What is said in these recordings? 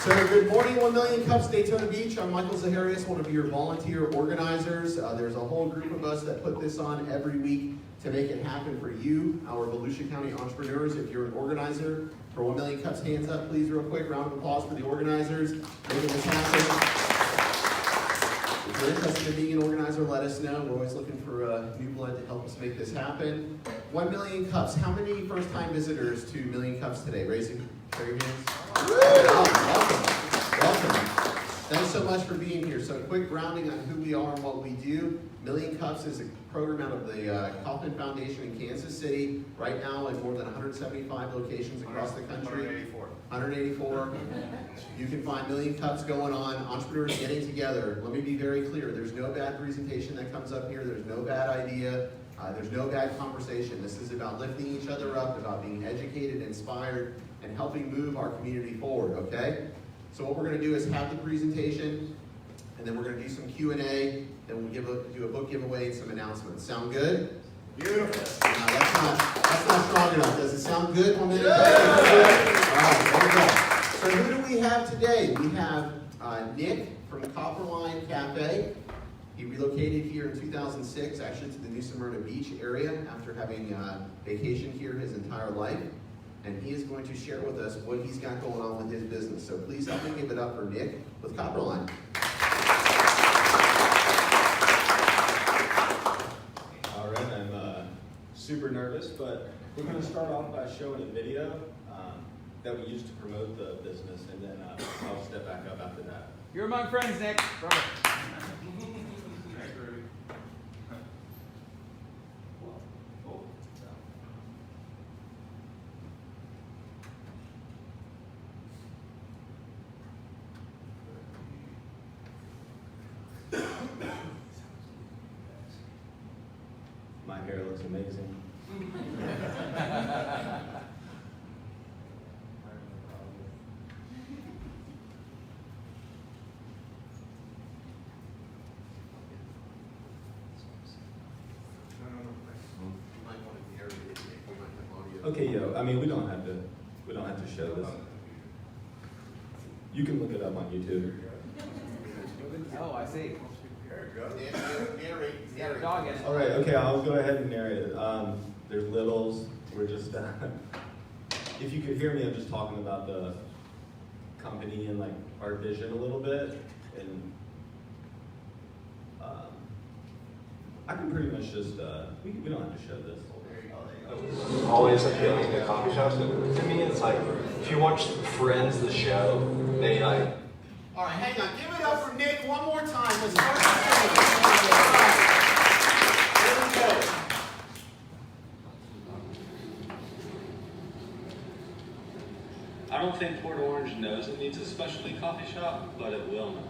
So good morning, 1 Million Cups Daytona Beach. I'm Michael Zaharias, one of your volunteer organizers. There's a whole group of us that put this on every week to make it happen for you, our Volusia County entrepreneurs. If you're an organizer for 1 Million Cups, hands up please real quick. Round of applause for the organizers making this happen. If you're interested in being an organizer, let us know. We're always looking for new blood to help us make this happen. 1 Million Cups. How many first-time visitors to Million Cups today? Raise your hands. Welcome. Thanks so much for being here. So a quick grounding on who we are and what we do. Million Cups is a program out of the Kaufman Foundation in Kansas City. Right now in more than 175 locations across the country. 184. You can find Million Cups going on, entrepreneurs getting together. Let me be very clear. There's no bad presentation that comes up here. There's no bad idea. There's no bad conversation. This is about lifting each other up, about being educated, inspired, and helping move our community forward, okay? So what we're going to do is have the presentation, and then we're going to do some Q&A, then we'll do a book giveaway and some announcements. Sound good? Beautiful. That's not strong enough. Does it sound good? 1 minute? Yeah. All right, there we go. So who do we have today? We have Nick from Copperline Cafe. He relocated here in 2006, actually to the New Smyrna Beach area after having vacationed here his entire life. And he is going to share with us what he's got going on with his business. So please help me give it up for Nick with Copperline. All right, I'm super nervous, but we're going to start off by showing a video that we used to promote the business, and then I'll step back up after that. You're among friends, Nick. Brother. My hair looks amazing. Okay, I mean we don't have to show this. You can look it up on YouTube. Oh, I see. Narrate. Dog in it. All right, okay, I'll go ahead and narrate it. There's littles. We're just, if you could hear me, I'm just talking about the company and like our vision a little bit. And I can pretty much just, we don't have to show this. Always appealing to coffee shops. And to me, it's like, if you watch Friends, the show, they like. All right, hang on. Give it up for Nick one more time. Let's start Here we go. I don't think Port Orange knows it needs a specialty coffee shop, but it will now.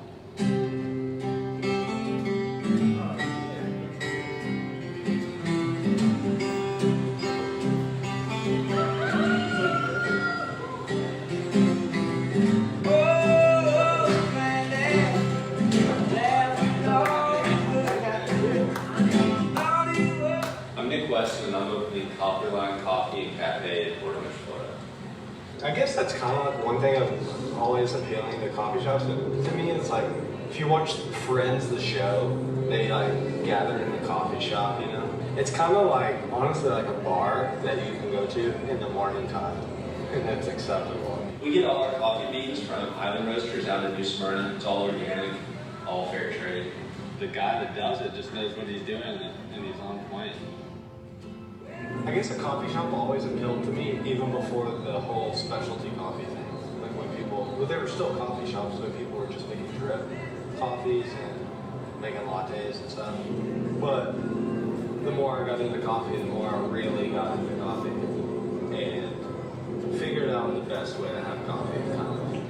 And I'm opening Copperline Coffee and Cafe in Port Orange, Florida. I guess that's kind of like one thing of always appealing to coffee shops. And to me, it's like, if you watch Friends, the show, they like gather in the coffee shop, you know? It's kind of like, honestly, like a bar that you can go to in the morning time, and it's acceptable. We get all our coffee beans from Island Roasters out in New Smyrna. It's all organic, all fair trade. The guy that does it just knows what he's doing, and he's on point. I guess a coffee shop always appealed to me, even before the whole specialty coffee thing. Like when people, well, there were still coffee shops, but people were just making drip coffees and making lattes and stuff. But the more I got into coffee, the more I really got into coffee and figured out the best way to have coffee.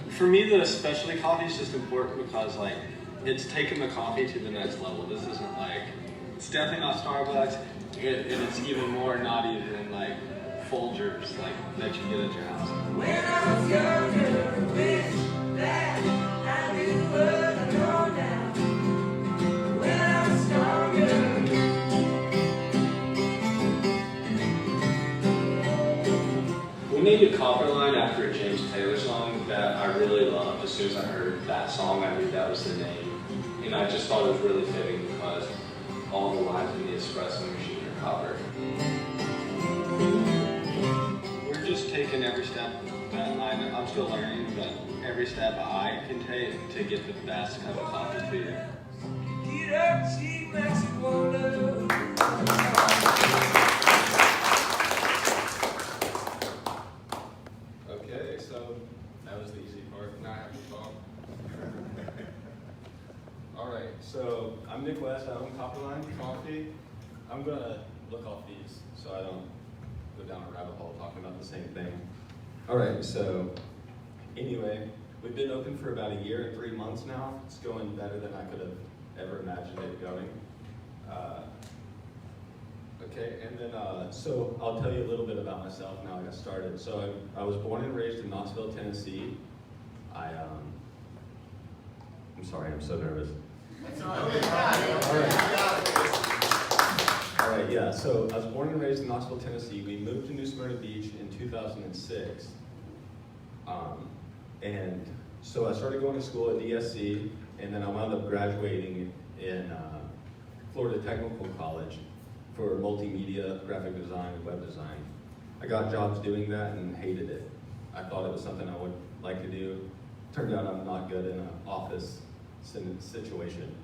For me, the specialty coffee is just important because, like, it's taking the coffee to the next level. This isn't like, it's definitely not Starbucks. And it's even more naughty than like Folgers, like that you get at your house. When I was younger, wish that I knew what I know now. When I was stronger. We named it Copperline after a James Taylor song that I really loved. As soon as I heard that song, I knew that was the name. And I just thought it was really fitting because all the lines in the espresso machine are covered. We're just taking every step that I'm still learning, but every step I can take to get the best cup of coffee to you. Get up, she makes you wanna. Okay, so that was the easy part. Now I have to talk. All right, so I'm Nick West. I own Copperline Coffee. I'm gonna look off these so I don't go down a rabbit hole talking about the same thing. All right, so anyway, we've been open for about 1 year and 3 months now. It's going better than I could have ever imagined it going. Okay, and then, so I'll tell you a little bit about myself now I got started. So I was born and raised in Knoxville, Tennessee. I'm sorry, I'm so nervous. All right, yeah, so I was born and raised in Knoxville, Tennessee. We moved to New Smyrna Beach in 2006. And so I started going to school at DSC, and then I wound up graduating in Florida Technical College for multimedia, graphic design, and web design. I got jobs doing that and hated it. I thought it was something I would like to do. Turned out I'm not good in an office situation.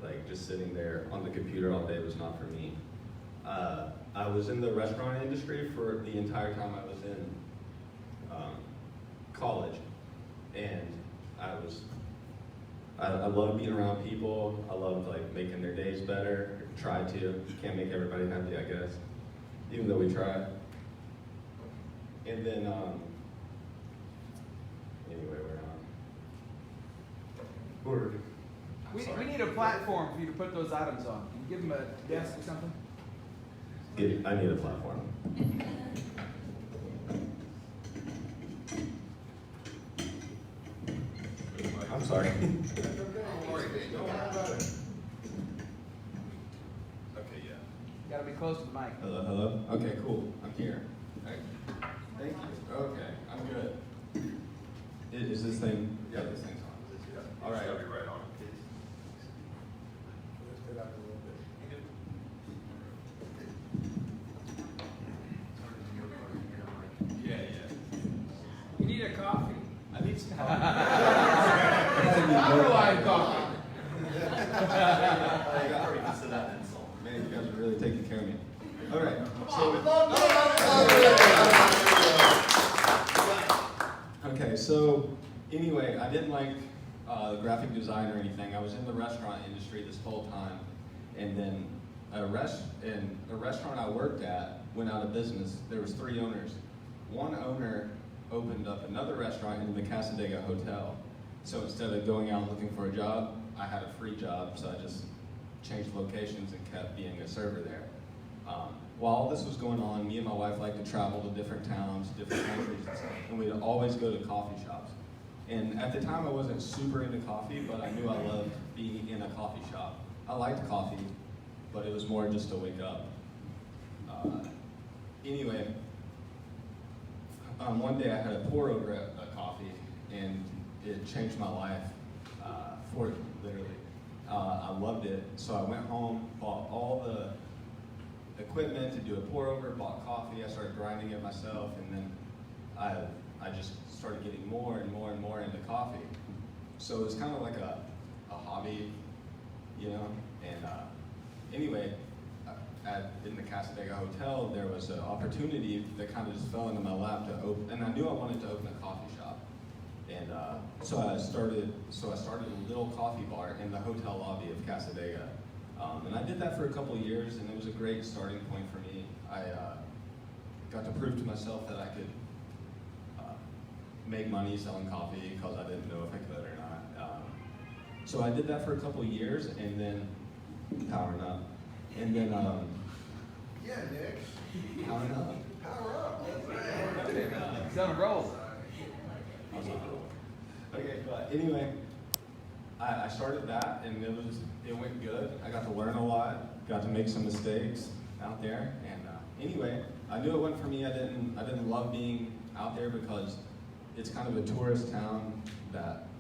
Like just sitting there on the computer all day was not for me. I was in the restaurant industry for the entire time I was in college. And I love being around people. I love like making their days better. Try to. Can't make everybody happy, I guess. Even though we try. And then, anyway, We need a platform for you to put those items on. Can you give them a desk or something? I need a platform. I'm sorry. Okay, yeah. You gotta be close to the mic. Hello, hello. Okay, cool. I'm here. Right. Thank you. Okay, I'm good. Is this thing? Yeah, this thing's on. All right. It'll be right on. Yeah. You need a coffee. I need some coffee. Copperline Coffee. Man, you guys are really taking care of me. All right. Okay, so anyway, I didn't like graphic design or anything. I was in the restaurant industry this whole time, and then a restaurant I worked at went out of business. There was 3 owners. One owner opened up another restaurant in the Casadega Hotel. So instead of going out looking for a job, I had a free job, so I just changed locations and kept being a server there. While all this was going on, me and my wife liked to travel to different towns, different countries and stuff, and we'd always go to coffee shops. And at the time I wasn't super into coffee, but I knew I loved being in a coffee shop. I liked coffee, but it was more just to wake up. Anyway, one day I had a pour over a coffee, and it changed my life literally. I loved it, so I went home, bought all the equipment to do a pour over, bought coffee, I started grinding it myself, and then I just started getting more and more and more into coffee. So it was kind of like a hobby, you know? And anyway, in the Casadega Hotel, there was an opportunity that kind of just fell into my lap to open, and I knew I wanted to open a coffee shop. And so I started a little coffee bar in the hotel lobby of Casadega. And I did that for a couple of years, and it was a great starting point for me. I got to prove to myself that I could make money selling coffee because I didn't know if I could or not. So I did that for a couple of years, and then powering up. And then, Yeah, Nick. powering up. Power up. It's on a roll. I was on a roll. Okay, but anyway, I started that, and it went good. I got to learn a lot, got to make some mistakes out there, and anyway, I knew it wasn't for me. I didn't love being out there because it's kind of a tourist town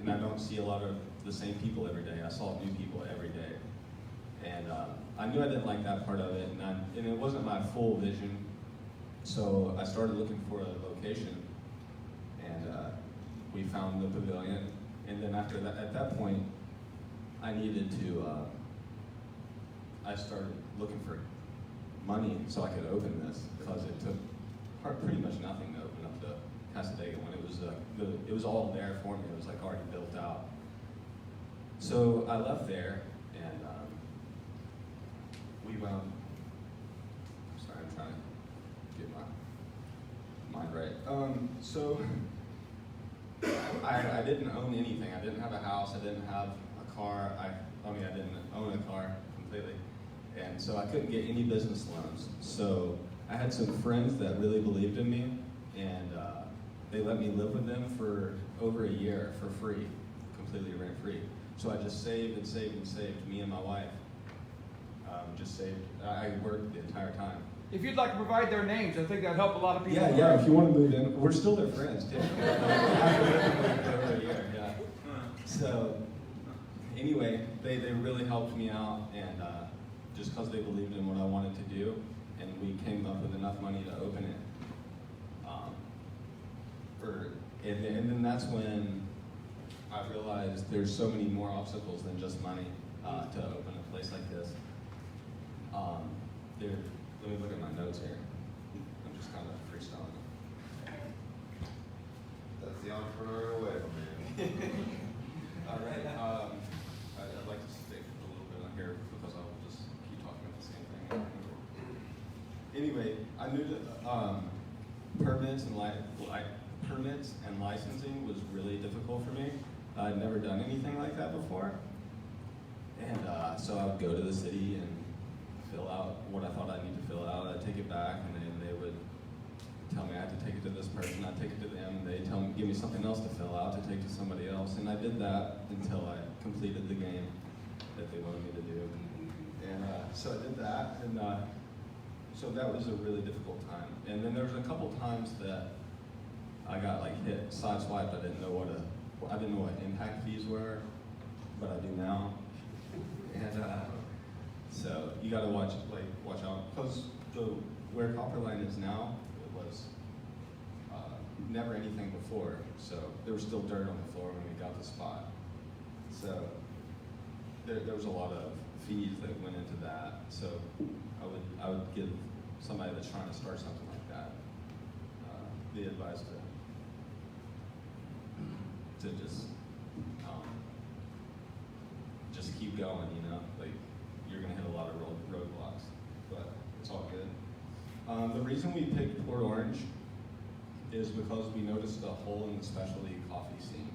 and I don't see a lot of the same people every day. I saw new people every day. And I knew I didn't like that part of it, and it wasn't my full vision. So I started looking for a location, and we found the pavilion. And then after that, at that point, I needed to, I started looking for money so I could open this, because it took pretty much nothing to open up the Casadega when it was all there for me. It was like already built out. So I left there, and we went. Sorry, I'm trying to get my mind right. So I didn't own anything. I didn't have a house. I didn't have a car. I mean, I didn't own a car completely, and so I couldn't get any business loans. So I had some friends that really believed in me, and they let me live with them for over a year for free, completely rent-free. So I just saved and saved and saved, me and my wife. Just saved. I worked the entire time. If you'd like to provide their names, I think that'd help a lot of people. Yeah, if you want to move in, we're still their friends, too. After living with them over a year, yeah. So, anyway, they really helped me out, and just because they believed in what I wanted to do, and we came up with enough money to open it. And then that's when I realized there's so many more obstacles than just money to open a place like this. Let me look at my notes here. I'm just kind of freestyling. That's the entrepreneurial way, man. All right. I'd like to stick a little bit on here because I'll just keep talking about the same thing. Anyway, I knew that permits and licensing was really difficult for me. I'd never done anything like that before, and so I would go to the city and fill out what I thought I needed to fill out. I'd take it back, and then they would tell me I had to take it to this person. I'd take it to them. They'd give me something else to fill out to take to somebody else, and I did that until I completed the game that they wanted me to do. And so I did that, and so that was a really difficult time. And then there was a couple times that I got like hit, sideswiped. I didn't know what impact fees were, but I do now. And so you got to watch out, because where Copperline is now, it was never anything before. So there was still dirt on the floor when we got the spot. So there was a lot of fees that went into that. So I would give somebody that's trying to start something like that the advice to just keep going, you know, like you're gonna hit a lot of roadblocks, but it's all good. The reason we picked Port Orange is because we noticed a hole in the specialty coffee scene.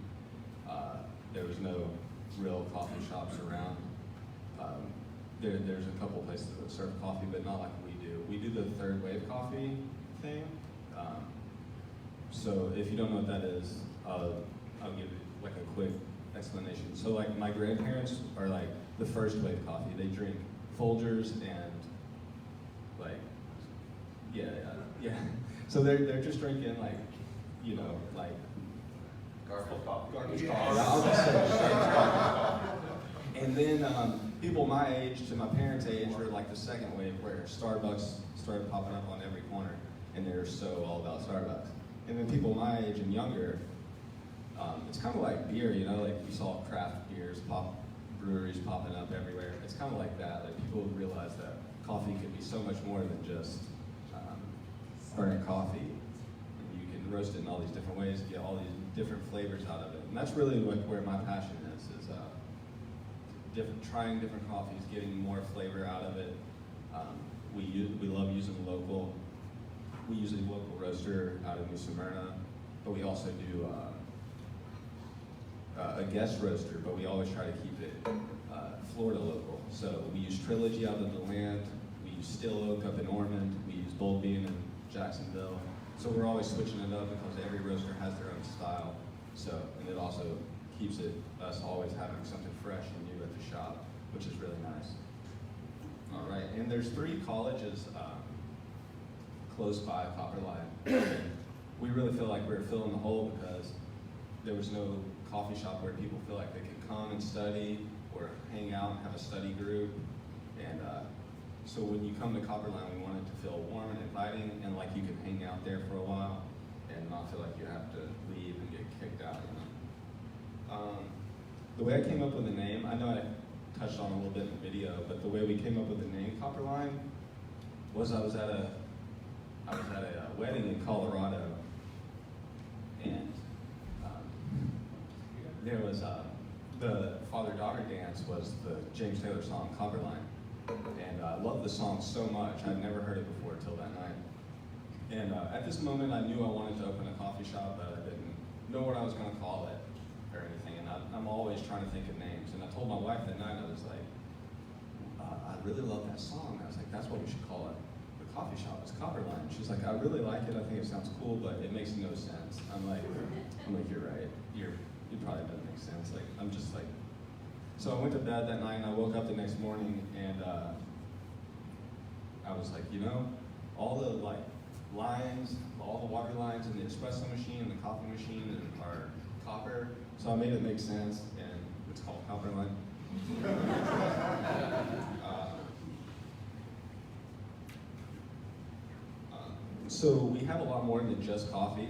There was no real coffee shops around. There's a couple places that serve coffee, but not like we do. We do the third wave coffee thing. So if you don't know what that is, I'll give you like a quick explanation. So like my grandparents are like the first wave coffee. They drink Folgers and like, yeah. So they're just drinking like, you know, like Garbage coffee. Garbage coffee. Yeah, I'll just say garbage coffee. And then people my age to my parents' age were like the second wave, where Starbucks started popping up on every corner, and they're so all about Starbucks. And then people my age and younger, it's kind of like beer, you know, like you saw craft beers, breweries popping up everywhere. It's kind of like that. Like people realize that coffee could be so much more than just burning coffee. And you can roast it in all these different ways, get all these different flavors out of it. And that's really where my passion is trying different coffees, getting more flavor out of it. We love using local. We use a local roaster out of New Smyrna, but we also do a guest roaster, but we always try to keep it Florida local. So we use Trilogy out of the land, we use Still Oak up in Ormond, we use Bold Bean in Jacksonville. So we're always switching it up because every roaster has their own style. So, and it also keeps us always having something fresh and new at the shop, which is really nice. All right, and there's 3 colleges close by Copperline. we really feel like we're filling the hole because there was no coffee shop where people feel like they could come and study or hang out and have a study group. And so when you come to Copperline, we want it to feel warm and inviting, and like you can hang out there for a while and not feel like you have to leave and get kicked out. You know? The way I came up with the name, I know I touched on it a little bit in the video, but the way we came up with the name Copperline was I was at a wedding in Colorado, and there was the father-daughter dance was the James Taylor song Copperline, and I loved the song so much. I'd never heard it before till that night. And at this moment, I knew I wanted to open a coffee shop, but I didn't know what I was going to call it or anything. And I'm always trying to think of names. And I told my wife that night, I was like, I really love that song. I was like, that's what we should call it. The coffee shop is Copperline. She's like, I really like it. I think it sounds cool, but it makes no sense. I'm like, you're right. It probably doesn't make sense. Like, I'm just like, so I went to bed that night and I woke up the next morning and I was like, you know, all the like lines, all the water lines in the espresso machine and the coffee machine are copper. So I made it make sense, and it's called Copperline. So we have a lot more than just coffee.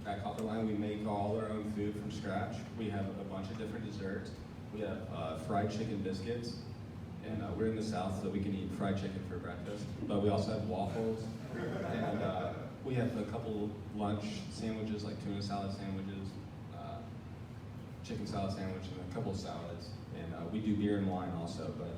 At Copperline, we make all our own food from scratch. We have a bunch of different desserts. We have fried chicken biscuits, and we're in the South, so we can eat fried chicken for breakfast. But we also have waffles, and we have a couple lunch sandwiches, like tuna salad sandwiches, chicken salad sandwich, and a couple of salads. And we do beer and wine also, but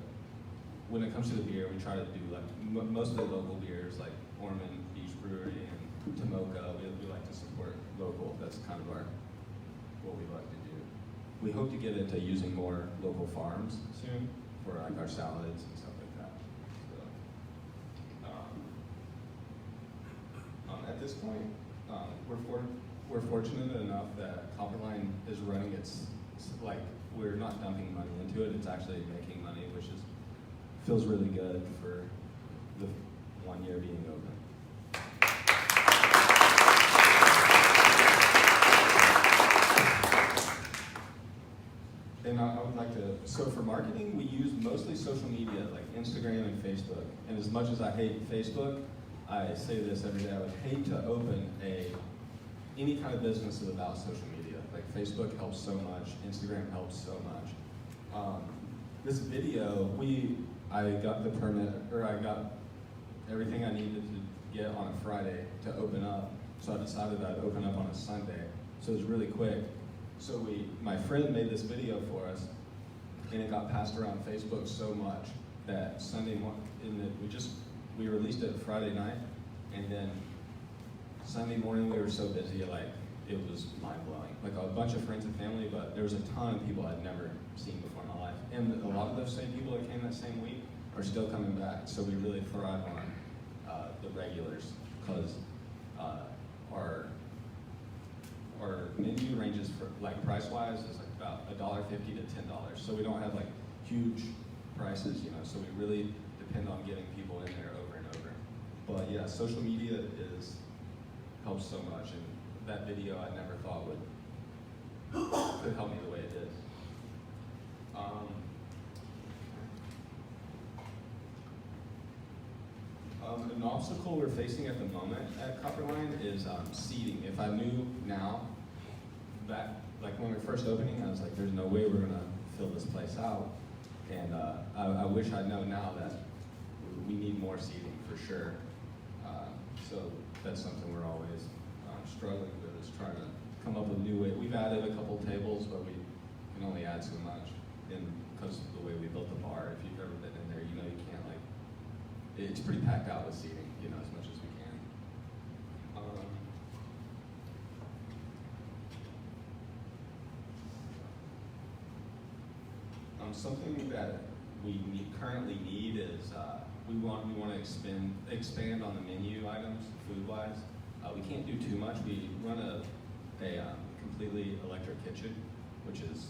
when it comes to the beer, we try to do like mostly local beers, like Ormond Beach Brewery and Tomoka. We like to support local. That's kind of what we like to do. We hope to get into using more local farms soon for like our salads and stuff like that. So, at this point, we're fortunate enough that Copperline is running like we're not dumping money into it. It's actually making money, which feels really good for the 1 year being open. And I would like to, so for marketing, we use mostly social media, like Instagram and Facebook. And as much as I hate Facebook, I say this every day, I would hate to open any kind of business without social media. Like Facebook helps so much, Instagram helps so much. This video, I got the permit, or I got everything I needed to get on a Friday to open up. So I decided I'd open up on a Sunday. So it was really quick. So my friend made this video for us, and it got passed around Facebook so much that Sunday morning, we released it Friday night, and then Sunday morning we were so busy, like it was mind blowing. Like a bunch of friends and family, but there was a ton of people I'd never seen before in my life, and a lot of those same people that came that same week are still coming back. So we really thrive on the regulars because our menu ranges for like price-wise is like about $1.50 to $10. So we don't have like huge prices, you know. So we really depend on getting people in there over and over. But yeah, social media helps so much, and that video I never thought could help me the way it did. An obstacle we're facing at the moment at Copperline is seating. If I knew now, like when we were first opening, I was like, there's no way we're gonna fill this place out. And I wish I'd known now that we need more seating for sure. So that's something we're always struggling with, is trying to come up with new ways. We've added a couple tables, but we can only add so much. And because of the way we built the bar, if you've ever been in there, you know you can't it's pretty packed out with seating, you know, as much as we can. Something that we currently need is we want to expand on the menu items food-wise. We can't do too much. We run a completely electric kitchen, which is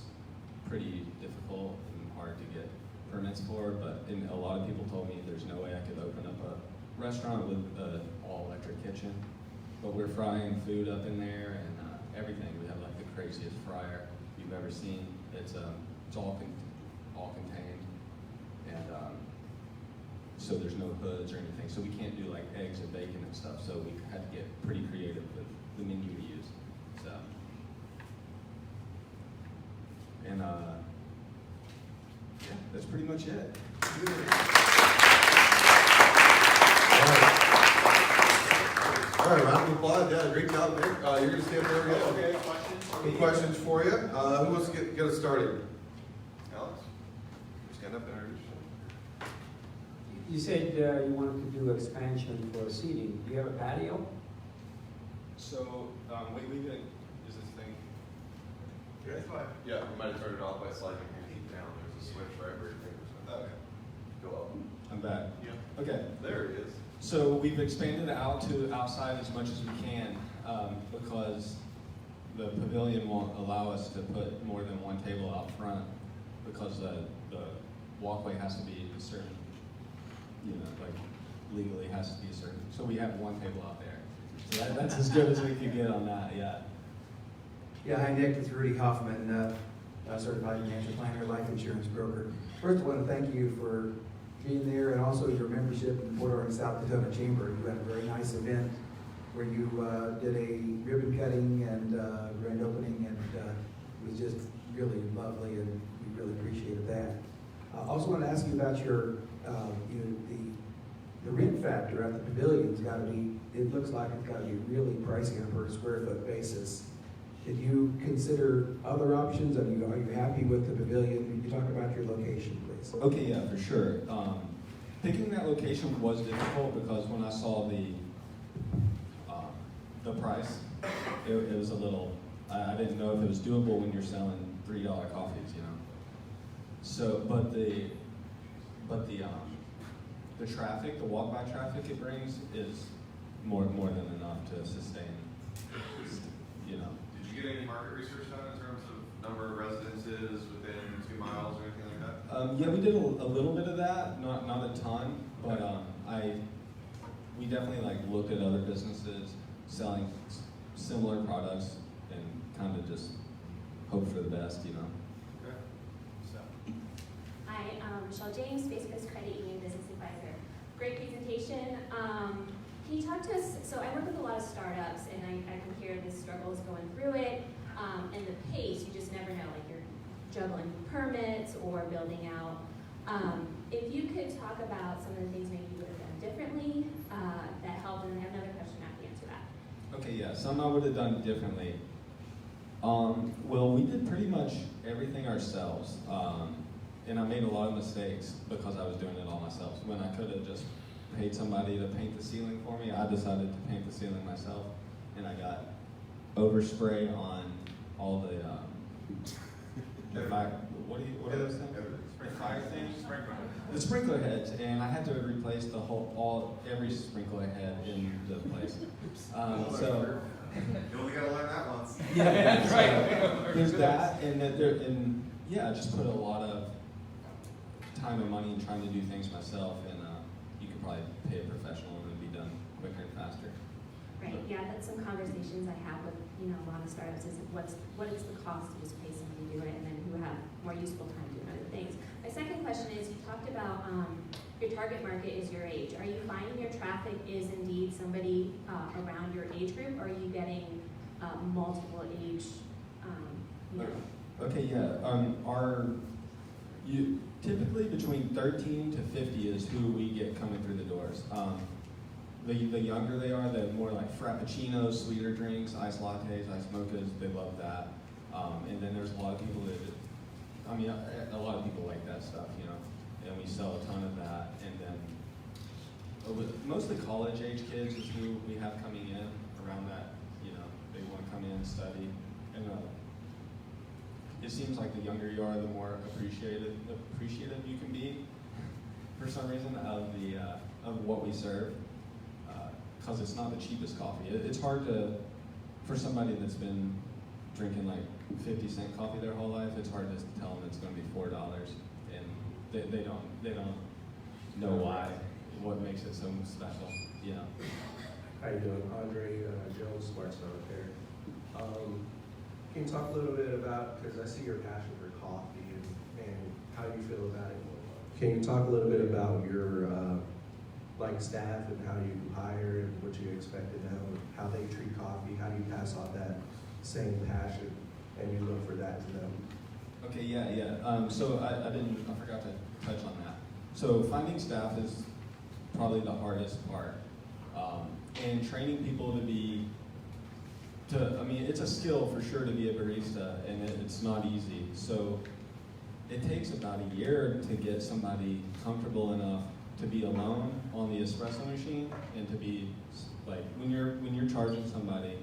pretty difficult and hard to get permits for, but a lot of people told me there's no way I could open up a restaurant with an all-electric kitchen. but we're frying food up in there and everything. We have like the craziest fryer you've ever seen. It's all contained, and so there's no hoods or anything. So we can't do like eggs and bacon and stuff. So we had to get pretty creative with the menu to use. So, and yeah, that's pretty much it. All right, round of applause. Yeah, great job, Nick. You're gonna stand there again. Okay, questions? Any questions for you? Who wants to get us started? Alex? Stand up and introduce yourself. You said you wanted to do expansion for seating. Do you have a patio? So we is this thing? Yeah, it's fine. Yeah, we might have turned it off by sliding your feet down. There's a switch right where your fingers are. Okay. Go up. I'm back. Yeah. Okay. There it is. So we've expanded out to outside as much as we can because the pavilion won't allow us to put more than one table out front because the walkway has to be a certain, like legally has to be a certain. So we have one table out there. So that's as good as we could get on that, yeah. Yeah, hi Nick, it's Rudy Hoffman, certified financial planner, life insurance broker. First, I want to thank you for being there and also your membership in the Port Orange South Daytona Chamber. You had a very nice event where you did a ribbon cutting and grand opening, and it was just really lovely, and we really appreciated that. I also want to ask you about your, the rent factor at the pavilion's got to be, it looks like it's got to be really pricey on a per square foot basis. Did you consider other options? Are you happy with the pavilion? Can you talk about your location, please? Okay, yeah, for sure. Picking that location was difficult because when I saw the price, it was a little. I didn't know if it was doable when you're selling $3 coffees, So, but the traffic, the walk-by traffic it brings is more than enough to sustain. Did you get any market research done in terms of number of residences within 2 miles or anything like that? Yeah, we did a little bit of that, not a ton, but we definitely looked at other businesses selling similar products and kind of just hope for the best, Okay. So. Hi, Michelle James, Space Coast Credit Union Business Advisor. Great presentation. Can you talk to us, so I work with a lot of startups and I can hear the struggles going through it, and the pace, you just never know, you're juggling permits or building out. If you could talk about some of the things maybe you would have done differently that helped, and I have another question after you answer that. Okay, yeah, some I would have done differently. Well, we did pretty much everything ourselves, and I made a lot of mistakes because I was doing it all myself. When I could have just paid somebody to paint the ceiling for me, I decided to paint the ceiling myself, and I got overspray on all the fire, what are those things? The fire things? The sprinkler heads, and I had to replace every sprinkler head in the place. So. You only gotta learn that once. Yeah, That's right. There's that, and I just put a lot of time and money in trying to do things myself, and you could probably pay a professional and it'd be done quicker and faster. Right, yeah, that's some conversations I have with, a lot of startups is what is the cost to just pay somebody to do it, and then who have more useful time doing other things. My second question is, you talked about your target market is your age. Are you finding your traffic is indeed somebody around your age group, or are you getting multiple age, Okay, yeah, typically between 13 to 50 is who we get coming through the doors. The younger they are, the more like frappuccinos, sweeter drinks, iced lattes, iced mochas, they love that. And then there's a lot of people that, a lot of people like that stuff, and we sell a ton of that. And then mostly college age kids is who we have coming in around that, they want to come in and study. And it seems like the younger you are, the more appreciative you can be, for some reason, of what we serve. Because it's not the cheapest coffee. It's hard for somebody that's been drinking 50-cent coffee their whole life, it's hard to tell them it's going to be $4, and they don't know why, what makes it so special, How you doing? Andre Jones, Smart Stone Repair. Can you talk a little bit about, because I see your passion for coffee and how you feel about it. Can you talk a little bit about your like staff and how you hire and what you expect of them, how they treat coffee, how do you pass on that same passion and you look for that in them? Okay, yeah. So I forgot to touch on that. So finding staff is probably the hardest part. And training people I mean, it's a skill for sure to be a barista, and it's not easy. So it takes about a year to get somebody comfortable enough to be alone on the espresso machine, and to be like, when you're charging somebody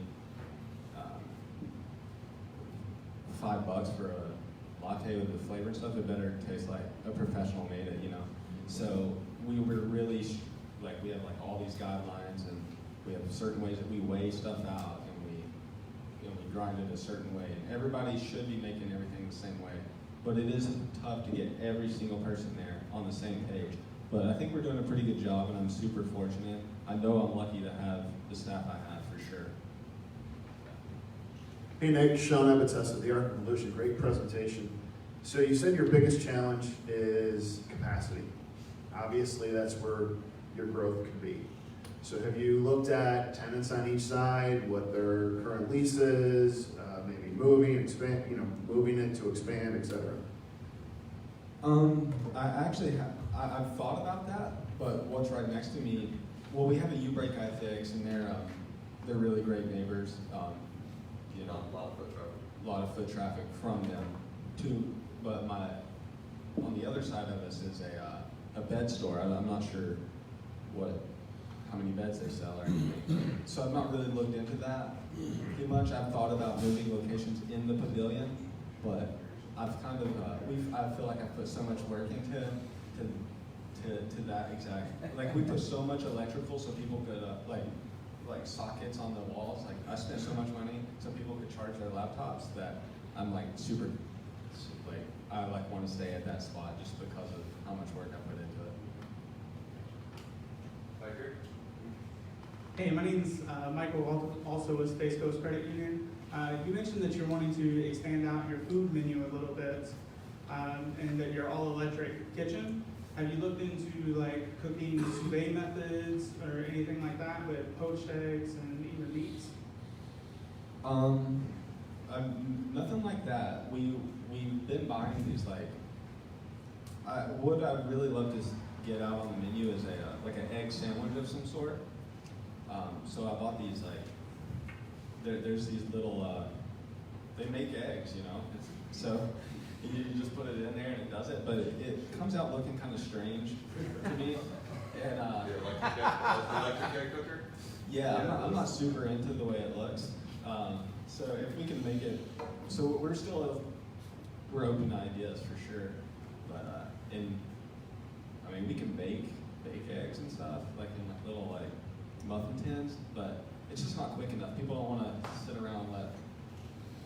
$5 for a latte with the flavor and stuff, it better taste like a professional made it, you know? So we were really, we have like all these guidelines, and we have certain ways that we weigh stuff out, and we grind it a certain way. And everybody should be making everything the same way. But it is tough to get every single person there on the same page. But I think we're doing a pretty good job, and I'm super fortunate. I know I'm lucky to have the staff I have, for sure. Hey Nick, Sean Abbott, The Art Revolution, great presentation. So you said your biggest challenge is capacity. Obviously that's where your growth could be. So have you looked at tenants on each side, what their current lease is, maybe moving it to expand, etc.? I actually have, I've thought about that, but what's right next to me, well, we have a U-Break iFix, and they're really great neighbors. You know, A lot of foot traffic. a lot of foot traffic from them too. But on the other side of us is a bed store. I'm not sure how many beds they sell or anything. So I've not really looked into that too much. I've thought about moving locations in the pavilion, but I've kind of I feel like I've put so much work into that exact. Like, we put so much electrical so people could like sockets on the walls. Like, I spent so much money so people could charge their laptops that I'm like super, like, I like want to stay at that spot just because of how much work I put into it. I agree. Hey, my name's Michael, also with Space Coast Credit Union. You mentioned that you're wanting to expand out your food menu a little bit, and that you're all electric kitchen. Have you looked into like cooking sous vide methods or anything like that with poached eggs and even meats? Nothing like that. We've been buying these what I'd really love to get out on the menu is like an egg sandwich of some sort. So I bought these there's these little they make eggs, you know. So you just put it in there and it does it, but it comes out looking kind of strange to me. And electric egg cooker? Yeah, I'm not super into the way it looks. So if we can make it, so we're open to ideas for sure. But I mean, we can bake eggs and stuff like in little muffin tins, but it's just not quick enough. People don't want to sit around and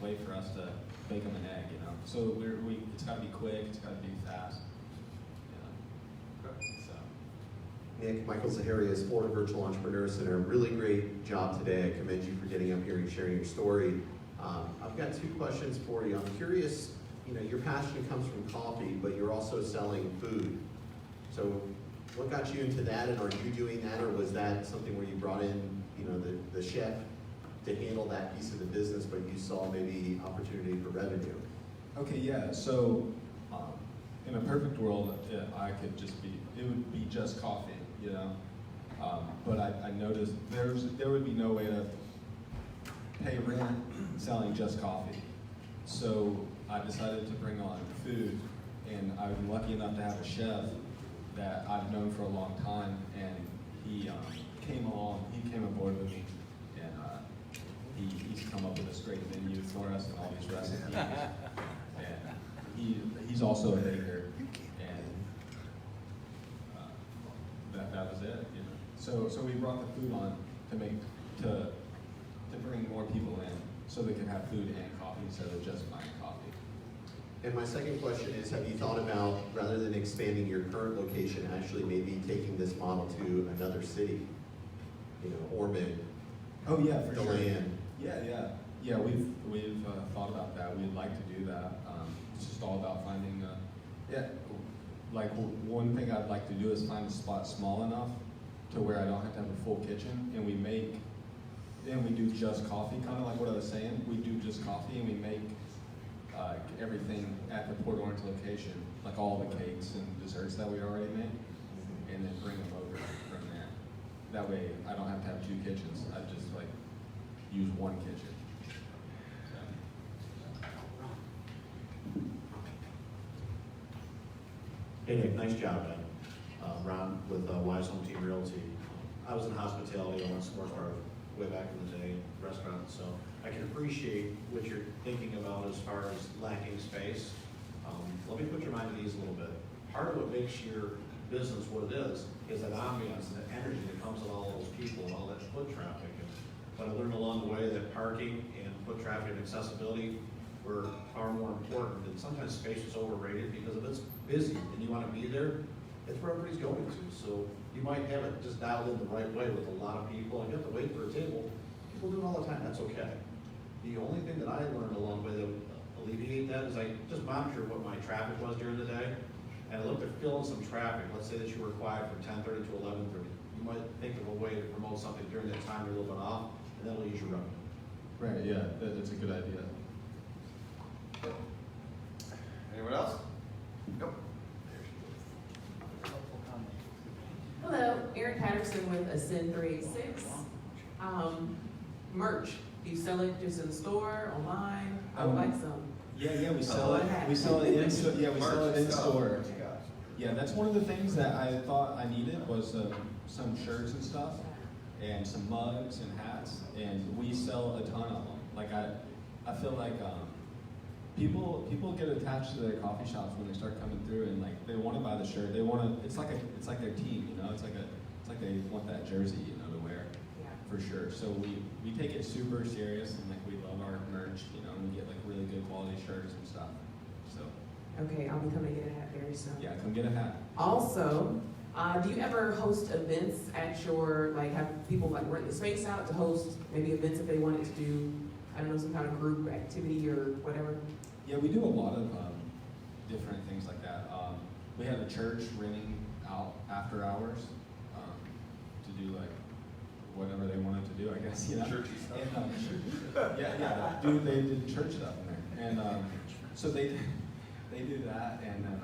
wait for us to bake them an egg, you know. So it's got to be quick. It's got to be fast. You know. So. Nick, Michael Zaharias, Florida Virtual Entrepreneur Center. Really great job today. I commend you for getting up here and sharing your story. I've got two questions for you. I'm curious, you know, your passion comes from coffee, but you're also selling food. So what got you into that, and are you doing that, or was that something where you brought in, you know, the chef to handle that piece of the business, but you saw maybe opportunity for revenue? Okay, yeah, so in a perfect world, it would be just coffee, you know? But I noticed there would be no way to pay rent selling just coffee. So I decided to bring on food, and I'm lucky enough to have a chef that I've known for a long time, and he came aboard with me, and he's come up with this great menu for us and all these recipes. And he's also a baker, and that was it. You know? So we brought the food on to bring more people in, so they can have food and coffee instead of just buying coffee. And my second question is, have you thought about, rather than expanding your current location, actually maybe taking this model to another city? Ormond, Oh, yeah, for sure. Deland. Yeah, we've thought about that. We'd like to do that. It's just all about finding, like one thing I'd like to do is find a spot small enough to where I don't have to have a full kitchen, and we do just coffee, kind of like what I was saying. We do just coffee, and we make everything at the Port Orange location, like all the cakes and desserts that we already make, and then bring them over from there. That way, I don't have to have two kitchens. I just like use one kitchen. Hey Nick, nice job, man. Ron with Wise Home Team Realty. I was in hospitality, I went sports bar way back in the day, restaurants, so I can appreciate what you're thinking about as far as lacking space. Let me put your mind at ease a little bit. Part of what makes your business what it is that ambiance and that energy that comes with all those people and all that foot traffic. But I learned along the way that parking and foot traffic and accessibility were far more important, and sometimes space is overrated because if it's busy and you want to be there, it's where everybody's going to. So you might have it just dialed in the right way with a lot of people, and you have to wait for a table. People do it all the time, that's okay. The only thing that I learned along the way that would alleviate that is I just monitor what my traffic was during the day, and I looked at filling some traffic. Let's say that you were quiet from 10:30 to 11:30. You might think of a way to promote something during that time you're a little bit off, and that'll ease your revenue. Right, yeah, that's a good idea. Anyone else? Nope. Hello, Erin Patterson with Ascend 386. Merch, do you sell it just in the store, online? I would like some. Yeah, we sell it. We sell it in store. Yeah, we sell it in store. Yeah, that's one of the things that I thought I needed was some shirts and stuff, and some mugs and hats, and we sell a ton of them. Like I feel like people get attached to their coffee shops when they start coming through, and like they want to buy the shirt. They want to. It's like their team, you know. It's like they want that jersey, you know, to wear. Yeah. For sure. So we take it super serious, and like we love our merch, you know, and we get like really good quality shirts and stuff. So. Okay, I'll be coming to get a hat very soon. Yeah, come get a hat. Also, do you ever host events at your, like have people like rent the space out to host maybe events if they wanted to do, I don't know, some kind of group activity or whatever? Yeah, we do a lot of different things like that. We have a church renting out after hours to do like whatever they wanted to do, I guess, you know. Churchy stuff. And, they did church stuff in there, and so they do that, and then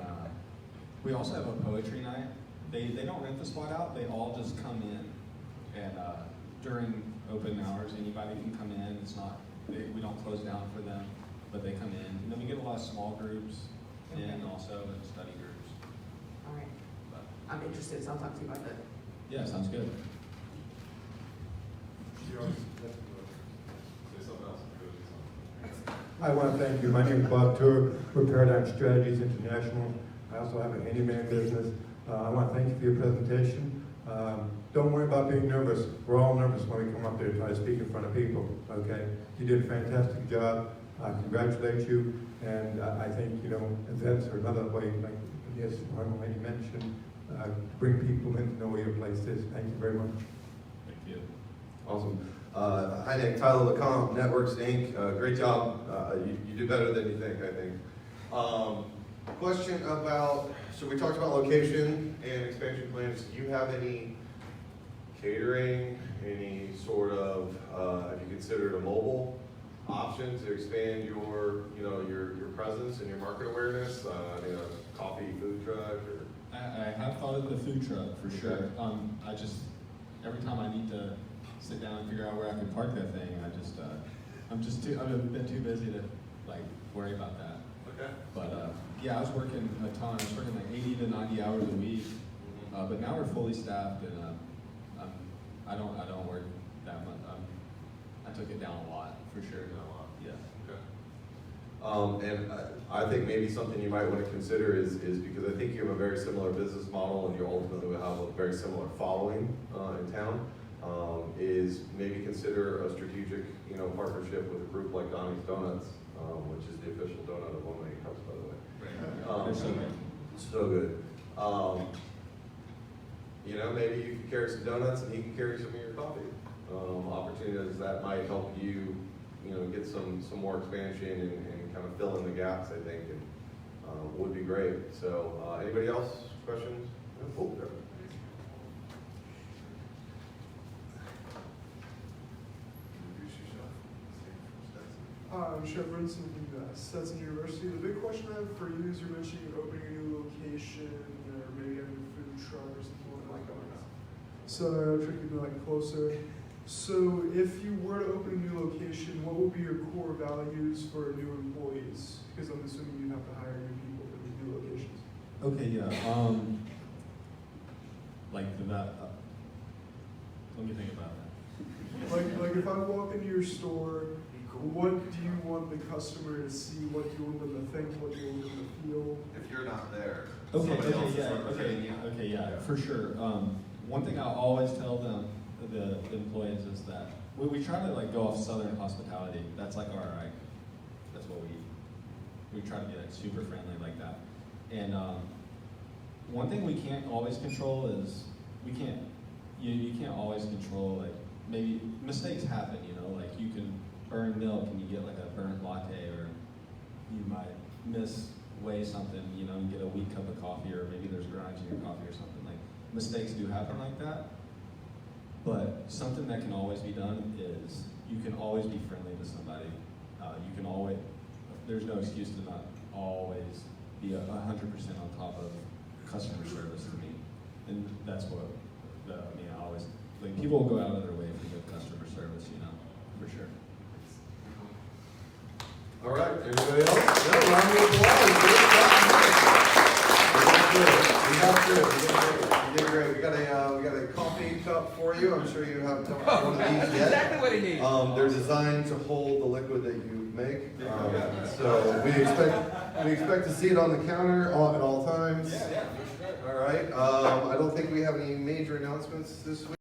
we also have a poetry night. They don't rent the spot out; they all just come in, and during open hours, anybody can come in. It's not we don't close down for them, but they come in, and then we get a lot of small groups, and also study groups. All right, But, I'm interested, so I'll talk to you about that. yeah, sounds good. Say something else. I want to thank you. My name is Bob Tour with Paradigm Strategies International. I also have a handyman business. I want to thank you for your presentation. Don't worry about being nervous. We're all nervous when we come up there to try to speak in front of people, okay? You did a fantastic job. I congratulate you. And I think, you know, events are another way, like yes, one lady mentioned, to bring people in to know where your place is. Thank you very much. Thank you. Awesome. Hi Nick, Tyler LeCompte, Networks Inc. Great job. You do better than you think, I think. Question about, so we talked about location and expansion plans. Do you have any catering, any sort of, have you considered a mobile option to expand your, you know, your presence and your market awareness? You know, coffee, food truck, or? I have thought of the food truck for sure. I just every time I need to sit down and figure out where I can park that thing, I've been too busy to like worry about that. Okay. But yeah, I was working a ton. I was working like 80 to 90 hours a week. But now we're fully staffed, and I don't work that much. I took it down a lot for sure. Yeah. Okay. And I think maybe something you might want to consider is because I think you have a very similar business model, and you ultimately will have a very similar following in town. Is maybe consider a strategic, you know, partnership with a group like Donnie's Donuts, which is the official donut of 180 Cups, by the way. They're so good. So good. You know, maybe you can carry some donuts and he can carry some of your coffee. Opportunities that might help you, you know, get some more expansion and kind of fill in the gaps, I think, and would be great. So, anybody else? Questions? Oh, there. I'm Chef Brinson from Stetson University. The big question I have for you is you're mentioning opening a new location or maybe having a food truck or something like that. So I know Trick could be like closer. So if you were to open a new location, what would be your core values for new employees? Because I'm assuming you'd have to hire new people for these new locations. Okay, yeah. Let me think about that. Like if I walk into your store, what do you want the customer to see? What do you want them to think? What do you want them to feel? If you're not there, Okay, somebody else okay, is yeah, representing you. okay, yeah, for sure. One thing I always tell them, the employees, is that we try to like go off Southern hospitality. That's like our, like, that's what we try to be like super friendly like that. And one thing we can't always control is you can't always control, like, maybe mistakes happen, you know, like you can burn milk and you get like a burnt latte, or you might misweigh something, you know, and get a weak cup of coffee, or maybe there's grinds in your coffee or something. Like, mistakes do happen like that. But something that can always be done is you can always be friendly to somebody. You can always, there's no excuse to not always be 100% on top of customer service to me. And that's what, I always, like, people will go out of their way for good customer service, you know, for sure. All right, anybody else? No, round of applause. We got through it. We did great. We got a coffee cup for you. I'm sure you haven't touched one of these yet. Exactly what he needs. They're designed to hold the liquid that you make. So we expect to see it on the counter at all times. Yeah, for sure. All right. I don't think we have any major announcements this week.